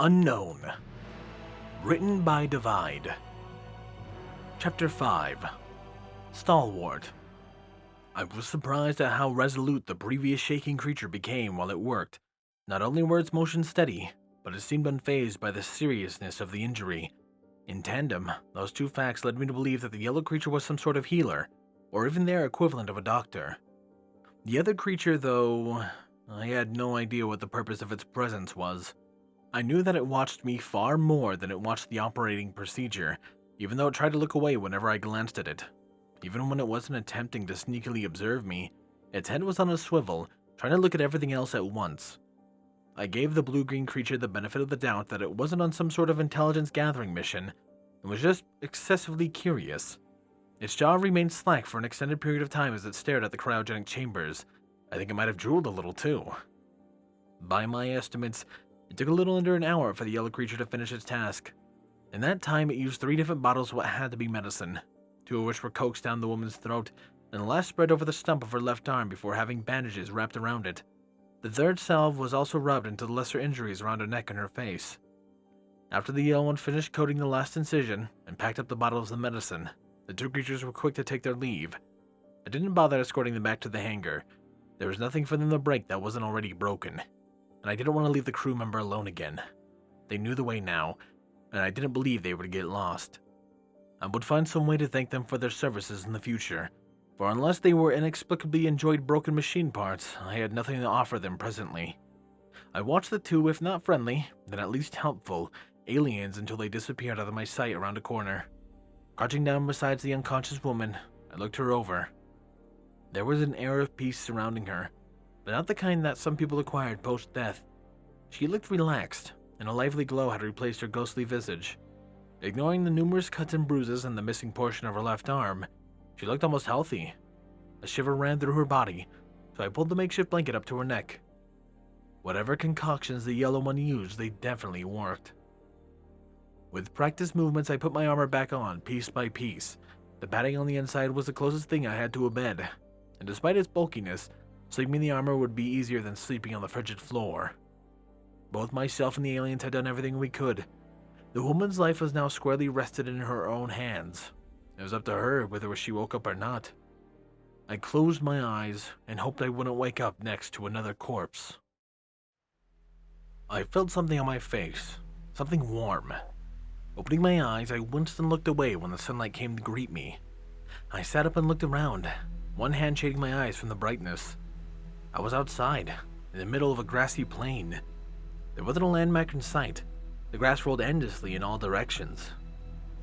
Unknown. Written by Divide. Chapter 5. Stalwart. I was surprised at how resolute the previous shaking creature became while it worked. Not only were its motions steady, but it seemed unfazed by the seriousness of the injury. In tandem, those two facts led me to believe that the yellow creature was some sort of healer, or even their equivalent of a doctor. The other creature, though, I had no idea what the purpose of its presence was. I knew that it watched me far more than it watched the operating procedure, even though it tried to look away whenever I glanced at it. Even when it wasn't attempting to sneakily observe me, its head was on a swivel, trying to look at everything else at once. I gave the blue-green creature the benefit of the doubt that it wasn't on some sort of intelligence-gathering mission, and was just excessively curious. Its jaw remained slack for an extended period of time as it stared at the cryogenic chambers. I think it might have drooled a little too. By my estimates, it took a little under an hour for the yellow creature to finish its task. In that time, it used 3 different bottles of what had to be medicine, 2 of which were coaxed down the woman's throat, and the last spread over the stump of her left arm before having bandages wrapped around it. The third salve was also rubbed into the lesser injuries around her neck and her face. After the yellow one finished coating the last incision and packed up the bottles of medicine, the 2 creatures were quick to take their leave. I didn't bother escorting them back to the hangar. There was nothing for them to break that wasn't already broken, and I didn't want to leave the crew member alone again. They knew the way now, and I didn't believe they would get lost. I would find some way to thank them for their services in the future, for unless they were inexplicably enjoyed broken machine parts, I had nothing to offer them presently. I watched the 2, if not friendly, then at least helpful, aliens until they disappeared out of my sight around a corner. Crouching down beside the unconscious woman, I looked her over. There was an air of peace surrounding her, but not the kind that some people acquired post-death. She looked relaxed, and a lively glow had replaced her ghostly visage. Ignoring the numerous cuts and bruises and the missing portion of her left arm, she looked almost healthy. A shiver ran through her body, so I pulled the makeshift blanket up to her neck. Whatever concoctions the yellow one used, they definitely worked. With practiced movements, I put my armor back on, piece by piece. The padding on the inside was the closest thing I had to a bed, and despite its bulkiness, sleeping in the armor would be easier than sleeping on the frigid floor. Both myself and the aliens had done everything we could. The woman's life was now squarely rested in her own hands. It was up to her whether she woke up or not. I closed my eyes and hoped I wouldn't wake up next to another corpse. I felt something on my face, something warm. Opening my eyes, I winced and looked away when the sunlight came to greet me. I sat up and looked around, one hand shading my eyes from the brightness. I was outside, in the middle of a grassy plain. There wasn't a landmark in sight. The grass rolled endlessly in all directions.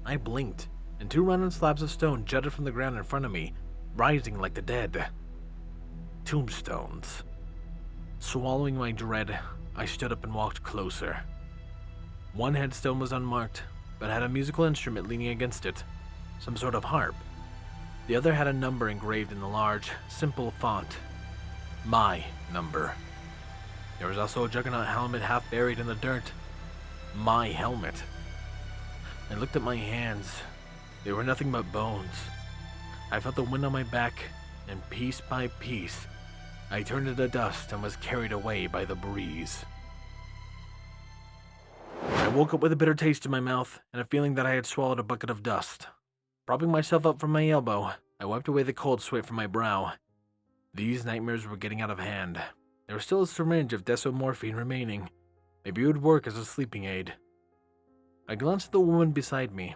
I blinked, and 2 rounded slabs of stone jutted from the ground in front of me, rising like the dead. Tombstones. Swallowing my dread, I stood up and walked closer. One headstone was unmarked, but had a musical instrument leaning against it, some sort of harp. The other had a number engraved in the large, simple font. My number. There was also a juggernaut helmet half buried in the dirt. My helmet. I looked at my hands. They were nothing but bones. I felt the wind on my back, and piece by piece, I turned into dust and was carried away by the breeze. I woke up with a bitter taste in my mouth and a feeling that I had swallowed a bucket of dust. Propping myself up from my elbow, I wiped away the cold sweat from my brow. These nightmares were getting out of hand. There was still a syringe of desomorphine remaining. Maybe it would work as a sleeping aid. I glanced at the woman beside me.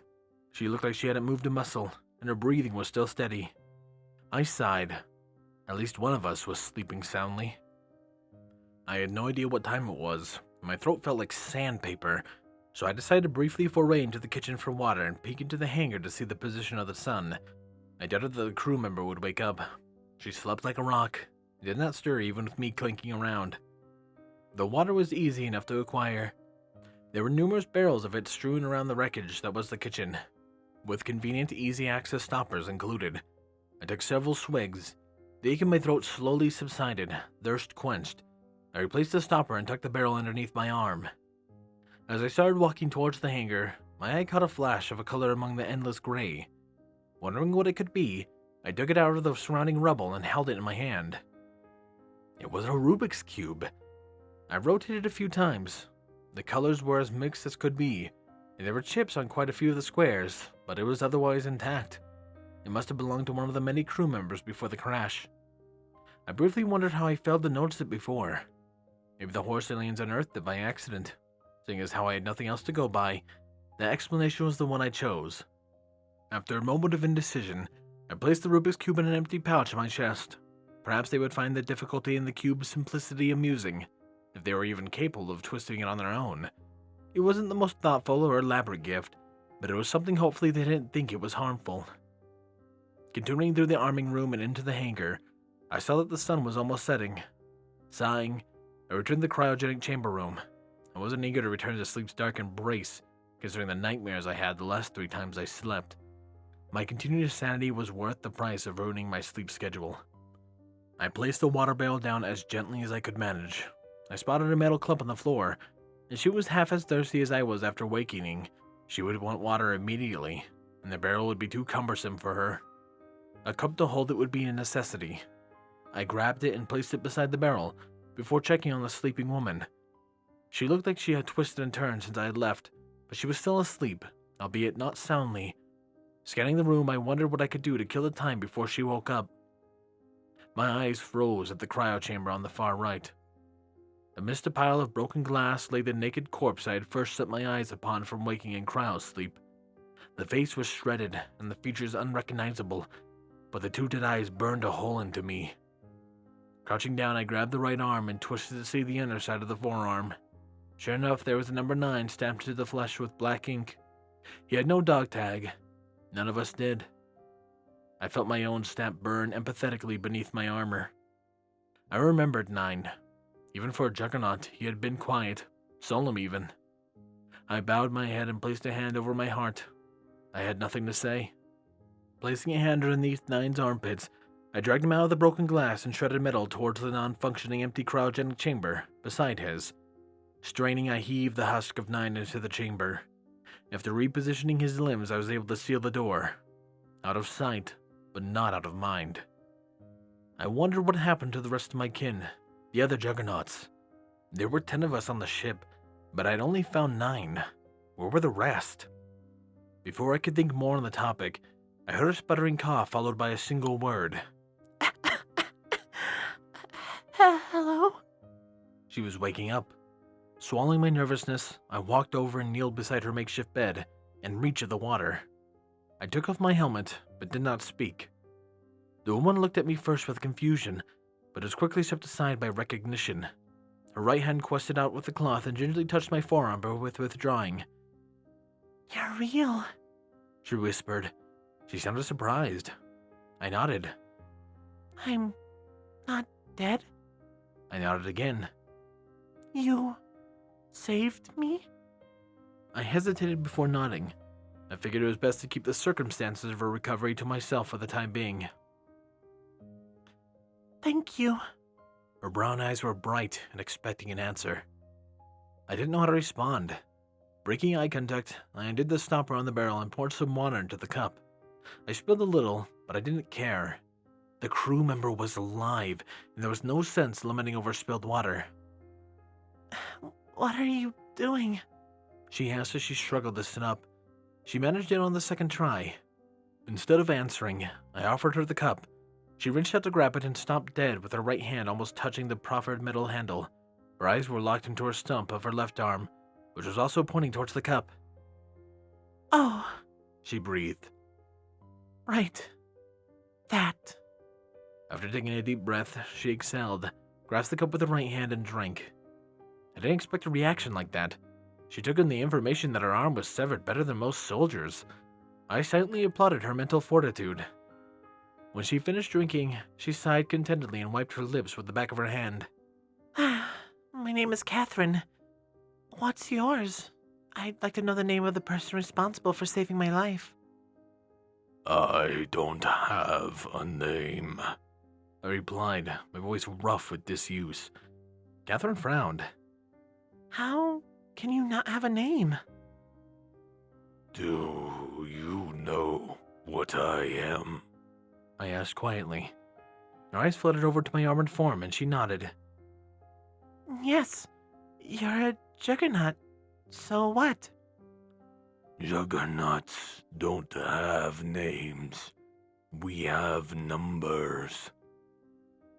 She looked like she hadn't moved a muscle, and her breathing was still steady. I sighed. At least one of us was sleeping soundly. I had no idea what time it was, and my throat felt like sandpaper, so I decided to briefly foray into the kitchen for water and peek into the hangar to see the position of the sun. I doubted that the crew member would wake up. She slept like a rock, and did not stir even with me clinking around. The water was easy enough to acquire. There were numerous barrels of it strewn around the wreckage that was the kitchen, with convenient easy-access stoppers included. I took several swigs. The ache in my throat slowly subsided, thirst quenched. I replaced the stopper and tucked the barrel underneath my arm. As I started walking towards the hangar, my eye caught a flash of a color among the endless gray. Wondering what it could be, I dug it out of the surrounding rubble and held it in my hand. It was a Rubik's Cube. I rotated a few times. The colors were as mixed as could be, and there were chips on quite a few of the squares, but it was otherwise intact. It must have belonged to one of the many crew members before the crash. I briefly wondered how I failed to notice it before. Maybe the horse aliens unearthed it by accident. Seeing as how I had nothing else to go by, the explanation was the one I chose. After a moment of indecision, I placed the Rubik's Cube in an empty pouch in my chest. Perhaps they would find the difficulty in the cube's simplicity amusing, if they were even capable of twisting it on their own. It wasn't the most thoughtful or elaborate gift, but it was something hopefully they didn't think it was harmful. Continuing through the arming room and into the hangar, I saw that the sun was almost setting. Sighing, I returned to the cryogenic chamber room. I wasn't eager to return to sleep's dark embrace, considering the nightmares I had the last 3 times I slept. My continued sanity was worth the price of ruining my sleep schedule. I placed the water barrel down as gently as I could manage. I spotted a metal clump on the floor, and she was half as thirsty as I was after awakening. She would want water immediately, and the barrel would be too cumbersome for her. A cup to hold it would be a necessity. I grabbed it and placed it beside the barrel, before checking on the sleeping woman. She looked like she had twisted and turned since I had left, but she was still asleep, albeit not soundly. Scanning the room, I wondered what I could do to kill the time before she woke up. My eyes froze at the cryo chamber on the far right. Amidst a pile of broken glass lay the naked corpse I had first set my eyes upon from waking in cryo sleep. The face was shredded and the features unrecognizable, but the 2 dead eyes burned a hole into me. Crouching down, I grabbed the right arm and twisted to see the underside of the forearm. Sure enough, there was a number 9 stamped into the flesh with black ink. He had no dog tag. None of us did. I felt my own stamp burn empathetically beneath my armor. I remembered 9. Even for a juggernaut, he had been quiet, solemn even. I bowed my head and placed a hand over my heart. I had nothing to say. Placing a hand underneath 9's armpits, I dragged him out of the broken glass and shredded metal towards the non-functioning empty cryogenic chamber beside his. Straining, I heaved the husk of 9 into the chamber. After repositioning his limbs, I was able to seal the door. Out of sight, but not out of mind. I wondered what happened to the rest of my kin, the other juggernauts. There were 10 of us on the ship, but I'd only found 9. Where were the rest? Before I could think more on the topic, I heard a sputtering cough followed by a single word. Hello? She was waking up. Swallowing my nervousness, I walked over and kneeled beside her makeshift bed, in reach of the water. I took off my helmet, but did not speak. The woman looked at me first with confusion, but was quickly swept aside by recognition. Her right hand quested out with the cloth and gingerly touched my forearm, but with withdrawing. You're real, she whispered. She sounded surprised. I nodded. I'm not dead. I nodded again. You saved me? I hesitated before nodding. I figured it was best to keep the circumstances of her recovery to myself for the time being. Thank you. Her brown eyes were bright and expecting an answer. I didn't know how to respond. Breaking eye contact, I undid the stopper on the barrel and poured some water into the cup. I spilled a little, but I didn't care. The crew member was alive, and there was no sense lamenting over spilled water. What are you doing? She asked as she struggled to sit up. She managed it on the second try. Instead of answering, I offered her the cup. She reached out to grab it and stopped dead with her right hand almost touching the proffered metal handle. Her eyes were locked into her stump of her left arm, which was also pointing towards the cup. Oh, she breathed. Right. That. After taking a deep breath, she exhaled, grasped the cup with her right hand and drank. I didn't expect a reaction like that. She took in the information that her arm was severed better than most soldiers. I silently applauded her mental fortitude. When she finished drinking, she sighed contentedly and wiped her lips with the back of her hand. My name is Catherine. What's yours? I'd like to know the name of the person responsible for saving my life. I don't have a name, I replied, my voice rough with disuse. Catherine frowned. How can you not have a name? Do you know what I am? I asked quietly. Her eyes fluttered over to my armored form and she nodded. Yes, you're a Juggernaut. So what? Juggernauts don't have names. We have numbers.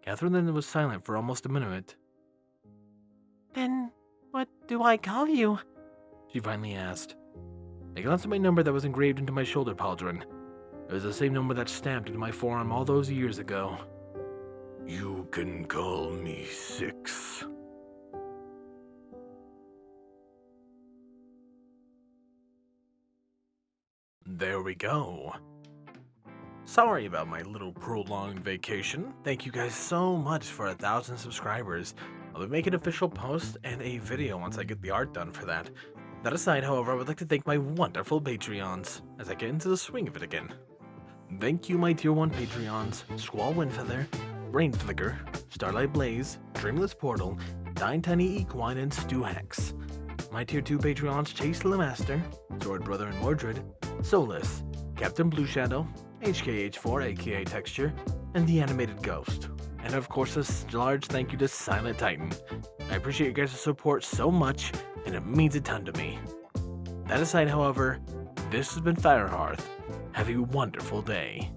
Catherine then was silent for almost a minute. Then what do I call you? She finally asked. I glanced at my number that was engraved into my shoulder pauldron. It was the same number that's stamped into my forearm all those years ago. You can call me 6. There we go. Sorry about my little prolonged vacation. Thank you guys so much for 1,000 subscribers. I'll be making an official post and a video once I get the art done for that. That aside, however, I would like to thank my wonderful Patreons as I get into the swing of it again. Thank you, my Tier 1 Patreons, Squall Windfeather, Rain Flicker, Starlight Blaze, Dreamless Portal, Dine Tiny Equine, and Stu Hex. My Tier 2 Patreons, Chase Lemaster, Sword Brother and Mordred, Solus, Captain Blue Shadow, HKH4 aka Texture, and The Animated Ghost. And of course a large thank you to Silent Titan. I appreciate you guys' support so much, and it means a ton to me. That aside, however, this has been Firehearth. Have a wonderful day.